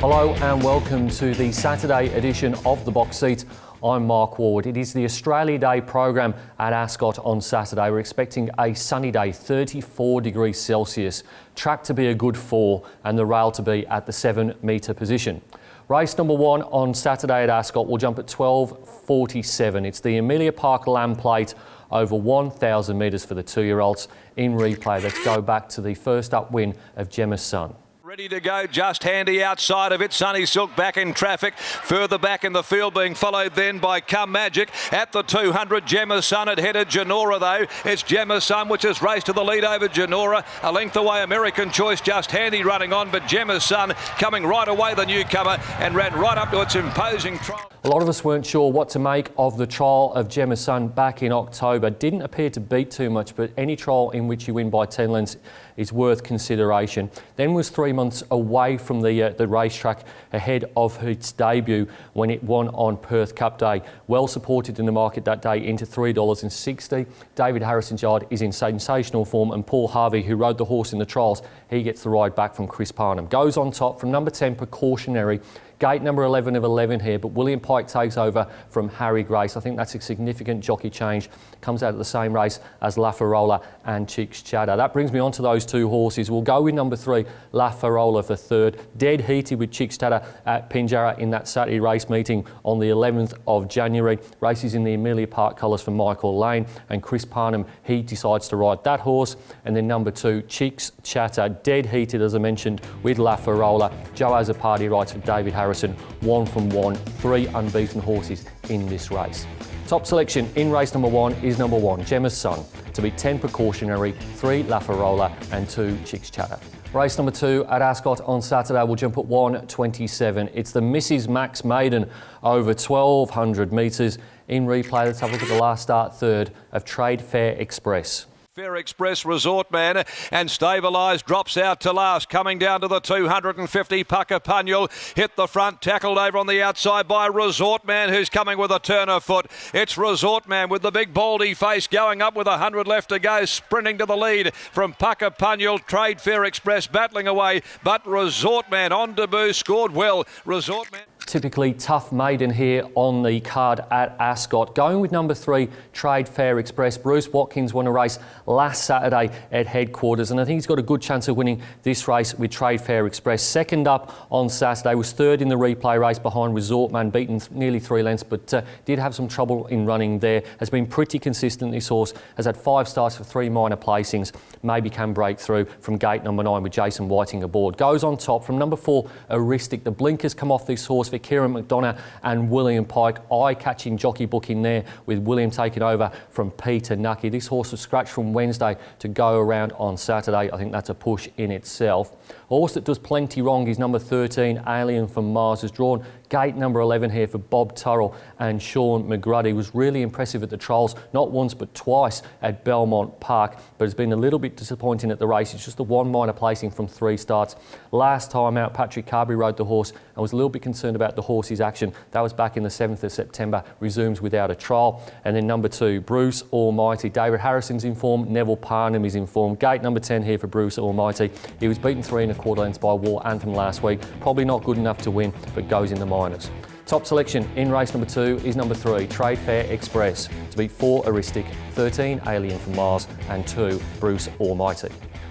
Hello and welcome to the Saturday edition of The Box Seat. I'm Mark Ward. It is the Australia Day program at Ascot on Saturday. We're expecting a sunny day, 34 degrees Celsius, track to be a good 4 and the rail to be at the 7 metre position. Race number 1 on Saturday at Ascot will jump at 12:47. It's the Amelia Park Lamb Plate over 1,000 metres for the 2-year-olds. In replay, let's go back to the first up win of Gemma Sun. Ready to go, just handy outside of it. Sunny Silk back in traffic. Further back in the field, being followed then by Come Magic. At the 200, Gemma Sun had headed Genora though. It's Gemma Sun which has raced to the lead over Genora. A length away, American Choice just handy running on, but Gemma Sun coming right away, the newcomer, and ran right up to its imposing trial. A lot of us weren't sure what to make of the trial of Gemma Sun back in October. Didn't appear to beat too much, but any trial in which you win by 10 lengths is worth consideration. Then was 3 months away from the racetrack ahead of its debut when it won on Perth Cup Day. Well supported in the market that day into $3.60. David Harrison's yard is in sensational form, and Paul Harvey, who rode the horse in the trials, he gets the ride back from Chris Parnham. Goes on top from number 10, Precautionary. Gate number 11 of 11 here, but William Pike takes over from Harry Grace. I think that's a significant jockey change. Comes out of the same race as La Farola and Chicks Chatter. That brings me on to those two horses. We'll go with number 3, La Farola for third. Dead heated with Chicks Chatter at Pinjarra in that Saturday race meeting on the 11th of January. Races in the Amelia Park colours for Michael Lane, and Chris Parnham, he decides to ride that horse. And then number 2, Chicks Chatter, dead heated as I mentioned with La Farola. Joe Azzopardi rides for David Harrison. 1 from 1, 3 unbeaten horses in this race. Top selection in race number 1 is number 1, Gemma Sun, to beat 10 Precautionary, 3 La Farola and 2 Chicks Chatter. Race number 2 at Ascot on Saturday will jump at 1:27. It's the Mrs Max Maiden over 1,200 metres. In replay, let's have a look at the last start third of Trade Fair Express. Fair Express Resort Man and stabilised, drops out to last, coming down to the 250. Puckapunyal hit the front, tackled over on the outside by Resort Man, who's coming with a turn of foot. It's Resort Man with the big baldy face going up with 100 left to go, sprinting to the lead from Puckapunyal. Trade Fair Express battling away, but Resort Man on debut scored well. Resort Man. Typically tough maiden here on the card at Ascot. Going with number 3, Trade Fair Express. Bruce Watkins won a race last Saturday at headquarters, and I think he's got a good chance of winning this race with Trade Fair Express. Second up on Saturday, was third in the replay race behind Resort Man, beaten nearly 3 lengths, but did have some trouble in running there. Has been pretty consistent, this horse. Has had 5 starts for 3 minor placings. Maybe can break through from gate number 9 with Jason Whiting aboard. Goes on top from number 4, Aristic. The blinkers come off this horse for Kieran McDonough and William Pike. Eye-catching jockey book in there with William taking over from Peter Nucky. This horse was scratched from Wednesday to go around on Saturday. I think that's a push in itself. A horse that does plenty wrong is number 13, Alien from Mars, has drawn gate number 11 here for Bob Turrell and Sean McGruddy. Was really impressive at the trials, not once but twice at Belmont Park, but has been a little bit disappointing at the race. It's just the 1 minor placing from 3 starts. Last time out, Patrick Carberry rode the horse and was a little bit concerned about the horse's action. That was back in the 7th of September, resumes without a trial. And then number 2, Bruce Almighty. David Harrison's in form, Neville Parnham is in form. Gate number 10 here for Bruce Almighty. He was beaten 3 1/4 lengths by War Anthem last week. Probably not good enough to win, but goes in the minors. Top selection in race number 2 is number 3, Trade Fair Express, to beat 4 Aristic, 13 Alien from Mars and 2 Bruce Almighty.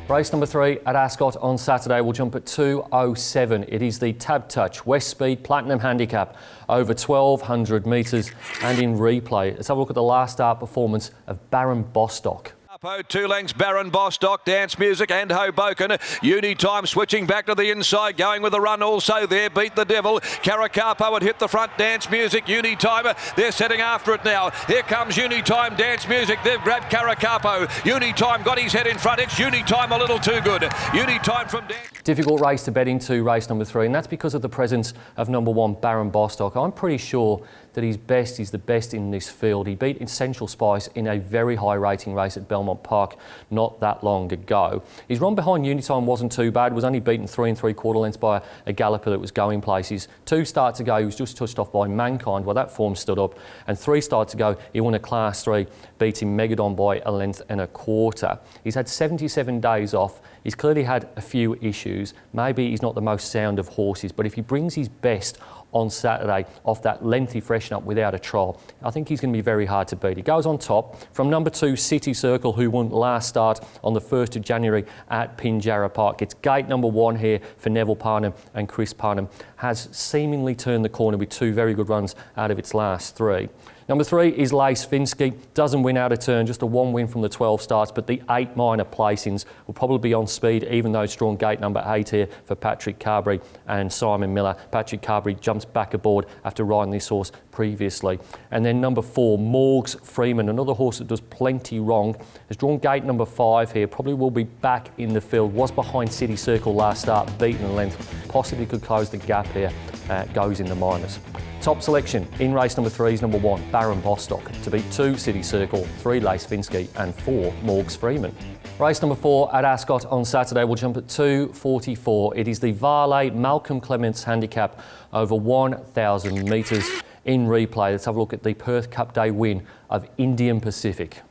Race number 3 at Ascot on Saturday will jump at 2:07. It is the Tab Touch West Speed Platinum Handicap over 1,200 metres, and in replay, let's have a look at the last start performance of Baron Bostock. 2 lengths, Baron Bostock, Dance Music and Hoboken. Unitime switching back to the inside, going with a run also there, Beat the Devil. Caracapo had hit the front, Dance Music, Unitime, they're setting after it now. Here comes Unitime, Dance Music, they've grabbed Caracapo. Unitime got his head in front, it's Unitime a little too good. Unitime from Dance. Difficult race to bet into, race number 3, and that's because of the presence of number 1, Baron Bostock. I'm pretty sure that he's the best in this field. He beat Essential Spice in a very high rating race at Belmont Belmont Park not that long ago. His run behind Unitime wasn't too bad, was only beaten 3 3/4 lengths by a galloper that was going places. 2 starts ago, he was just touched off by Mankind, well, that form stood up. And 3 starts ago, he won a Class 3, beating Megadon by 1.25 lengths. He's had 77 days off. He's clearly had a few issues. Maybe he's not the most sound of horses, but if he brings his best on Saturday off that lengthy freshen up without a trial, I think he's going to be very hard to beat. He goes on top from number 2 City Circle, who won last start on the 1st of January at Pinjarra Park. It's gate number 1 here for Neville Parnham, and Chris Parnham has seemingly turned the corner with 2 very good runs out of its last 3. Number 3 is Lace Finsky. Doesn't win out of turn, just a 1 win from the 12 starts, but the 8 minor placings will probably be on speed, even though strong gate number 8 here for Patrick Carberry and Simon Miller. Patrick Carberry jumps back aboard after riding this horse previously. And then number 4, Morgs Freeman, another horse that does plenty wrong, has drawn gate number 5 here, probably will be back in the field, was behind City Circle last start, beaten a length, possibly could close the gap here, goes in the minors. Top selection in race number 3 is number 1, Baron Bostock, to beat 2 City Circle, 3 Lace Finsky and 4 Morgs Freeman. Race number 4 at Ascot on Saturday will jump at 2:44. It is the Varley Malcolm Clements handicap over 1,000 metres in replay. Let's have a look at the Perth Cup Day win of Indian Pacific.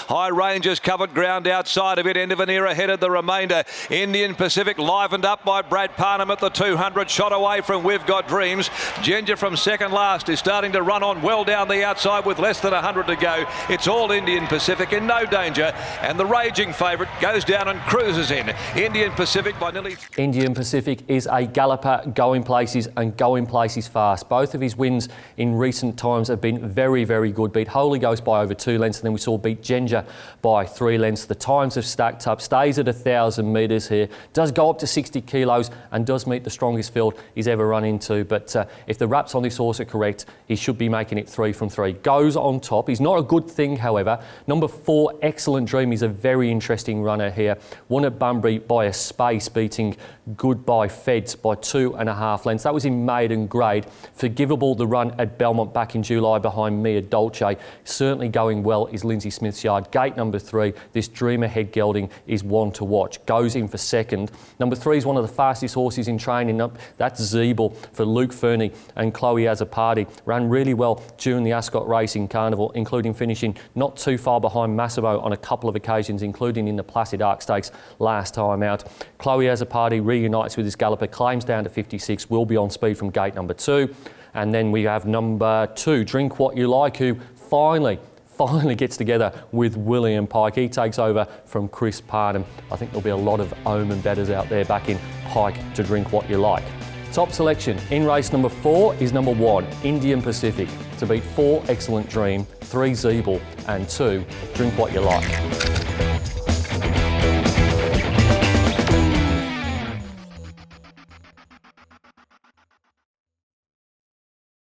High Rangers covered ground outside of it. End of an era headed the remainder. Indian Pacific livened up by Brad Parnham at the 200. Shot away from We've Got Dreams. Ginger from second last is starting to run on well down the outside with less than 100 to go. It's all Indian Pacific in no danger. And the raging favourite goes down and cruises in. Indian Pacific by nearly... Indian Pacific is a galloper going places and going places fast. Both of his wins in recent times have been very, very good. Beat Holy Ghost by over 2 lengths, and then we saw beat Ginger by 3 lengths. The times have stacked up, stays at 1,000 metres here, does go up to 60 kilos and does meet the strongest field he's ever run into. But if the wraps on this horse are correct, he should be making it 3 from 3. Goes on top. He's not a good thing, however. Number 4, Excellent Dream, is a very interesting runner here. Won at Bunbury by a space, beating Goodbye Feds by 2.5 lengths. That was in maiden grade. Forgivable the run at Belmont back in July behind Mia Dolce. Certainly going well is Lindsay Smith's yard. Gate number 3, this Dream Ahead gelding is one to watch. Goes in for second. Number 3 is one of the fastest horses in training. That's Zeeble for Luke Fernie and Chloe Azzopardi. Ran really well during the Ascot Racing Carnival, including finishing not too far behind Massimo on a couple of occasions, including in the Placid Arc Stakes last time out. Chloe Azzopardi reunites with his galloper, claims down to 56, will be on speed from gate number 2. And then we have number 2, Drink What You Like, who finally gets together with William Pike. He takes over from Chris Parnham. I think there'll be a lot of omen betters out there back in Pike to Drink What You Like. Top selection in race number 4 is number 1, Indian Pacific, to beat 4 Excellent Dream, 3 Zeeble and 2 Drink What You Like.